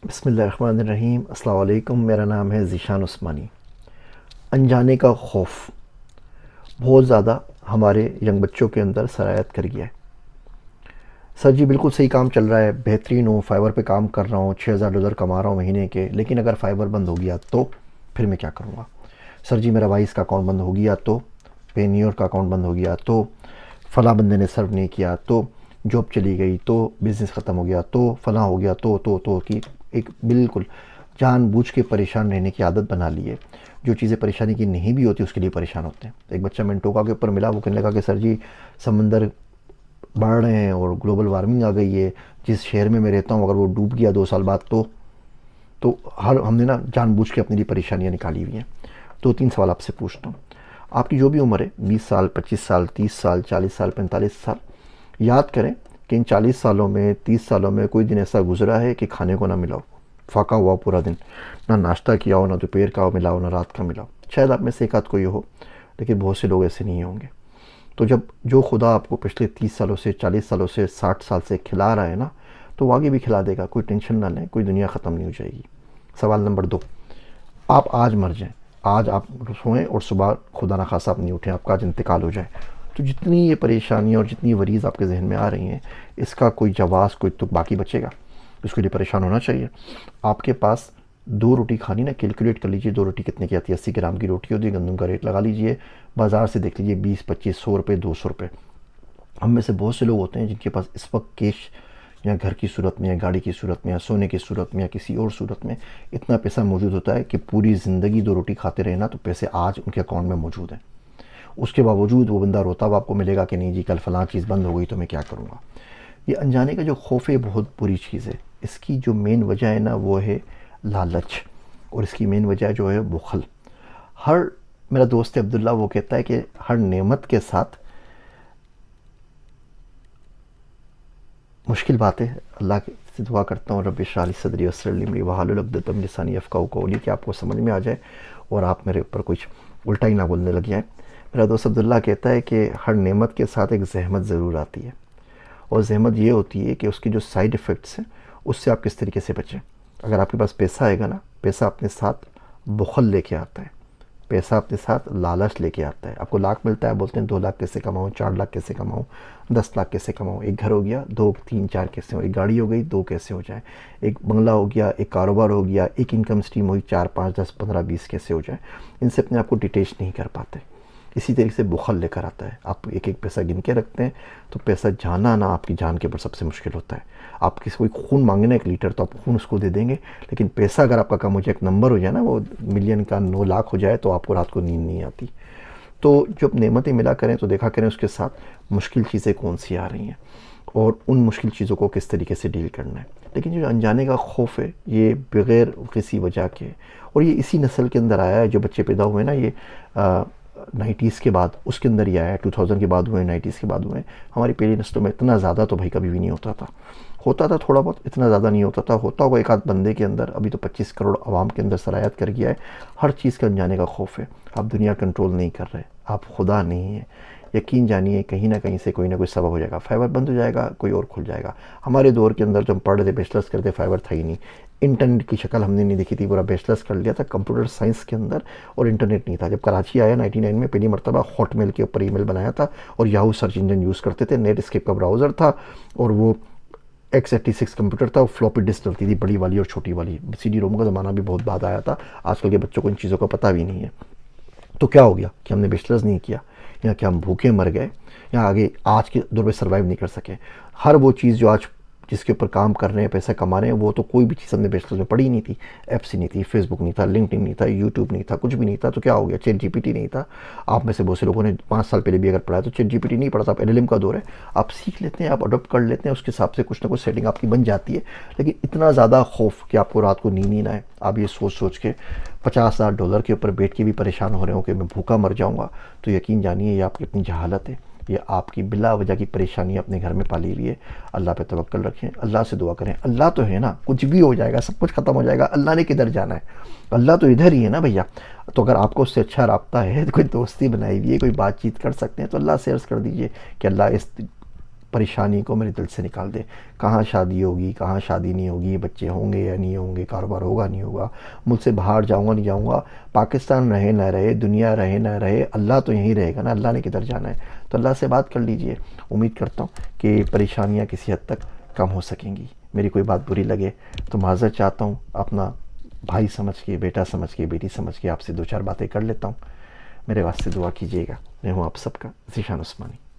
بسم اللہ الرحمن الرحیم۔ السلام علیکم، میرا نام ہے ذیشان عثمانی۔ انجانے کا خوف بہت زیادہ ہمارے ینگ بچوں کے اندر سرایت کر گیا ہے۔ سر جی بالکل صحیح کام چل رہا ہے، بہترین ہوں، فائبر پہ کام کر رہا ہوں، $6000 کما رہا ہوں مہینے کے، لیکن اگر فائبر بند ہو گیا تو پھر میں کیا کروں گا؟ سر جی میرا وائس کا اکاؤنٹ بند ہو گیا تو، پینیور کا اکاؤنٹ بند ہو گیا تو، فلاں بندے نے سرو نہیں کیا تو، جاب چلی گئی تو، بزنس ختم ہو گیا تو، فلاں ہو گیا تو کی ایک بالکل جان بوجھ کے پریشان رہنے کی عادت بنا لی ہے۔ جو چیزیں پریشانی کی نہیں بھی ہوتی اس کے لیے پریشان ہوتے ہیں۔ ایک بچہ منٹوکا کے اوپر ملا، وہ کہنے لگا کہ سر جی سمندر بڑھ رہے ہیں اور گلوبل وارمنگ آ گئی ہے، جس شہر میں میں رہتا ہوں اگر وہ ڈوب گیا 2 سال بعد تو ہم نے نا جان بوجھ کے اپنے لیے پریشانیاں نکالی ہوئی ہیں۔ 2-3 سوال آپ سے پوچھتا ہوں۔ آپ کی جو بھی عمر ہے، 20 سال، 25 سال، 30 سال، 40 سال، 45 سال، یاد کریں کہ ان 40 سالوں میں، 30 سالوں میں کوئی دن ایسا گزرا ہے کہ کھانے کو نہ ملا ہو، فاقہ ہوا پورا دن، نہ ناشتہ کیا ہو، نہ دوپہر کا ملا ہو، نہ رات کا ملا ہو۔ شاید آپ میں سے ایک آدھ کوئی ہو، لیکن بہت سے لوگ ایسے نہیں ہوں گے۔ تو جب جو خدا آپ کو پچھلے 30 سالوں سے، 40 سالوں سے، 60 سال سے کھلا رہا ہے نا، تو وہ آگے بھی کھلا دے گا، کوئی ٹینشن نہ لیں، کوئی دنیا ختم نہیں ہو جائے گی۔ سوال نمبر 2، آپ آج مر جائیں، آج آپ سوئیں اور صبح خدا نخواستہ آپ نہیں اٹھیں، آپ کا آج انتقال ہو جائے، تو جتنی یہ پریشانیاں اور جتنی وریز آپ کے ذہن میں آ رہی ہیں، اس کا کوئی جواز، کوئی تک باقی بچے گا؟ اس کے لیے پریشان ہونا چاہیے۔ آپ کے پاس 2 روٹی کھانی نا، کیلکولیٹ کر لیجئے 2 روٹی کتنے کی آتی ہے۔ 80 گرام کی روٹی ہوتی ہے، گندم کا ریٹ لگا لیجئے، بازار سے دیکھ لیجئے 20، 25، 100 روپے، 200 روپے۔ ہم میں سے بہت سے لوگ ہوتے ہیں جن کے پاس اس وقت کیش یا گھر کی صورت میں، یا گاڑی کی صورت میں، یا سونے کی صورت میں، یا کسی اور صورت میں اتنا پیسہ موجود ہوتا ہے کہ پوری زندگی 2 روٹی کھاتے رہنا تو پیسے آج ان کے اکاؤنٹ میں موجود ہیں۔ اس کے باوجود وہ بندہ روتا ہوا آپ کو ملے گا کہ نہیں جی کل فلاں چیز بند ہو گئی تو میں کیا کروں گا۔ یہ انجانے کا جو خوف ہے بہت بری چیز ہے۔ اس کی جو مین وجہ ہے نا وہ ہے لالچ، اور اس کی مین وجہ جو ہے بخل۔ میرا دوست عبداللہ وہ کہتا ہے کہ ہر نعمت کے ساتھ مشکل بات ہے۔ اللہ سے دعا کرتا ہوں رب اشرح لی صدری ویسر لی امری واحلل عقدۃ من لسانی یفقہوا قولی، کہ آپ کو سمجھ میں آ جائے اور آپ میرے اوپر کچھ الٹا ہی نہ بولنے لگ جائیں۔ میرا دوست عبداللہ کہتا ہے کہ ہر نعمت کے ساتھ ایک زحمت ضرور آتی ہے، اور زحمت یہ ہوتی ہے کہ اس کی جو سائیڈ ایفیکٹس ہیں اس سے آپ کس طریقے سے بچیں۔ اگر آپ کے پاس پیسہ آئے گا نا، پیسہ اپنے ساتھ بخل لے کے آتا ہے، پیسہ اپنے ساتھ لالچ لے کے آتا ہے۔ آپ کو لاکھ ملتا ہے، بولتے ہیں 2 لاکھ کیسے کماؤں، 4 لاکھ کیسے کماؤں، 10 لاکھ کیسے کماؤں، ایک گھر ہو گیا 2، 3، 4 کیسے ہو، ایک گاڑی ہو گئی 2 کیسے ہو جائے، ایک بنگلہ ہو گیا، ایک کاروبار ہو گیا، ایک انکم سٹریم ہوئی 4، 5، 10، 15، 20 کیسے ہو جائے۔ ان سے اپنے آپ کو ڈیٹیچ نہیں کر پاتے۔ اسی طریقے سے بخل لے کر آتا ہے۔ آپ ایک ایک پیسہ گن کے رکھتے ہیں تو پیسہ جانا نا آپ کی جان کے اوپر سب سے مشکل ہوتا ہے۔ آپ کسی کوئی خون مانگنا 1 لیٹر تو آپ خون اس کو دے دیں گے، لیکن پیسہ اگر آپ کا کم ہو جائے، ایک نمبر ہو جائے نا، وہ ملین کا 9 لاکھ ہو جائے تو آپ کو رات کو نیند نہیں آتی۔ تو جب نعمتیں ملا کریں تو دیکھا کریں اس کے ساتھ مشکل چیزیں کون سی آ رہی ہیں، اور ان مشکل چیزوں کو کس طریقے سے ڈیل کرنا ہے۔ لیکن جو انجانے کا خوف ہے یہ بغیر کسی وجہ کے، اور یہ اسی نسل کے اندر آیا ہے، جو بچے پیدا ہوئے نا، یہ 90s کے بعد اس کے اندر ہی آیا ہے، 2000 کے بعد ہوئے، 90s کے بعد ہوئے۔ ہماری پہلی نسلوں میں اتنا زیادہ تو بھائی کبھی بھی نہیں ہوتا تھا، ہوتا تھا تھوڑا بہت، اتنا زیادہ نہیں ہوتا تھا، ہوتا ہوگا ایک آدھ بندے کے اندر، ابھی تو 25 کروڑ عوام کے اندر سرایت کر گیا ہے۔ ہر چیز کا انجانے کا خوف ہے۔ آپ دنیا کنٹرول نہیں کر رہے، آپ خدا نہیں ہیں۔ یقین جانیے کہیں نہ کہیں سے کوئی نہ کوئی سبب ہو جائے گا، فائبر بند ہو جائے گا، کوئی اور کھل جائے گا۔ ہمارے دور کے اندر جو ہم پڑھ رہے تھے، بیچلرس کرتے، فائبر تھا ہی نہیں، انٹرنیٹ کی شکل ہم نے نہیں دیکھی تھی، پورا بیچلرس کر لیا تھا کمپیوٹر سائنس کے اندر، اور انٹرنیٹ نہیں تھا۔ جب کراچی آیا 99 میں، پہلی مرتبہ ہاٹ میل کے اوپر ای میل بنایا تھا، اور یاہو سرچ انجن یوز کرتے تھے، نیٹ اسکیپ کا براؤزر تھا، اور وہ X86 کمپیوٹر تھا، وہ فلوپی ڈسک چلتی تھی، بڑی والی اور چھوٹی والی۔ CD روم کا زمانہ بھی بہت بعد آیا تھا، آج کل کے بچوں کو ان چیزوں کا پتہ بھی نہیں ہے۔ تو کیا ہو گیا کہ ہم نے بیچلرز نہیں کیا، یا کہ ہم بھوکے مر گئے، یا آگے آج کے دور میں سروائیو نہیں کر سکے۔ ہر وہ چیز جو آج جس کے اوپر کام کر رہے ہیں، پیسہ کما رہے ہیں، وہ تو کوئی بھی چیز ہم نے بیچلرز میں پڑھی ہی نہیں تھی۔ ایپس ہی نہیں تھی، فیس بک نہیں تھا، لنکڈ ان نہیں تھا، یوٹیوب نہیں تھا، کچھ بھی نہیں تھا۔ تو کیا ہو گیا؟ چیٹ GPT نہیں تھا۔ آپ میں سے بہت سے لوگوں نے 5 سال پہلے بھی اگر پڑھا ہے تو چیٹ GPT نہیں پڑھا تھا۔ اب LLM کا دور ہے، آپ سیکھ لیتے ہیں، آپ اڈاپٹ کر لیتے ہیں، اس کے حساب سے کچھ نہ کچھ سیٹنگ آپ کی بن جاتی ہے۔ لیکن اتنا زیادہ خوف کہ آپ کو رات کو نیند ہی نہ آئے، آپ یہ سوچ سوچ کے $50,000 کے اوپر بیٹھ کے بھی پریشان ہو رہے ہوں کہ میں بھوکا مر جاؤں گا، تو یقین جانیے یہ آپ کی اپنی جہالت ہے، یہ آپ کی بلا وجہ کی پریشانی اپنے گھر میں پالی ہوئی ہے۔ اللہ پہ توکل رکھیں، اللہ سے دعا کریں، اللہ تو ہے نا، کچھ بھی ہو جائے گا، سب کچھ ختم ہو جائے گا، اللہ نے کدھر جانا ہے؟ اللہ تو ادھر ہی ہے نا بھیا۔ تو اگر آپ کو اس سے اچھا رابطہ ہے، کوئی دوستی بنائی ہوئی ہے، کوئی بات چیت کر سکتے ہیں، تو اللہ سے عرض کر دیجئے کہ اللہ اس پریشانی کو میرے دل سے نکال دے. کہاں شادی ہوگی، کہاں شادی نہیں ہوگی، بچے ہوں گے یا نہیں ہوں گے، کاروبار ہوگا نہیں ہوگا، ملک سے باہر جاؤں گا نہیں جاؤں گا، پاکستان رہے نہ رہے، دنیا رہے نہ رہے، اللہ تو یہیں رہے گا نا، اللہ نے کدھر جانا ہے. تو اللہ سے بات کر لیجئے. امید کرتا ہوں کہ پریشانیاں کسی حد تک کم ہو سکیں گی. میری کوئی بات بری لگے تو معذرت چاہتا ہوں. اپنا بھائی سمجھ کے، بیٹا سمجھ کے، بیٹی سمجھ کے آپ سے دو چار باتیں کر لیتا ہوں. میرے واسطے دعا کیجیے گا. میں ہوں آپ سب کا ذیشان عثمانی.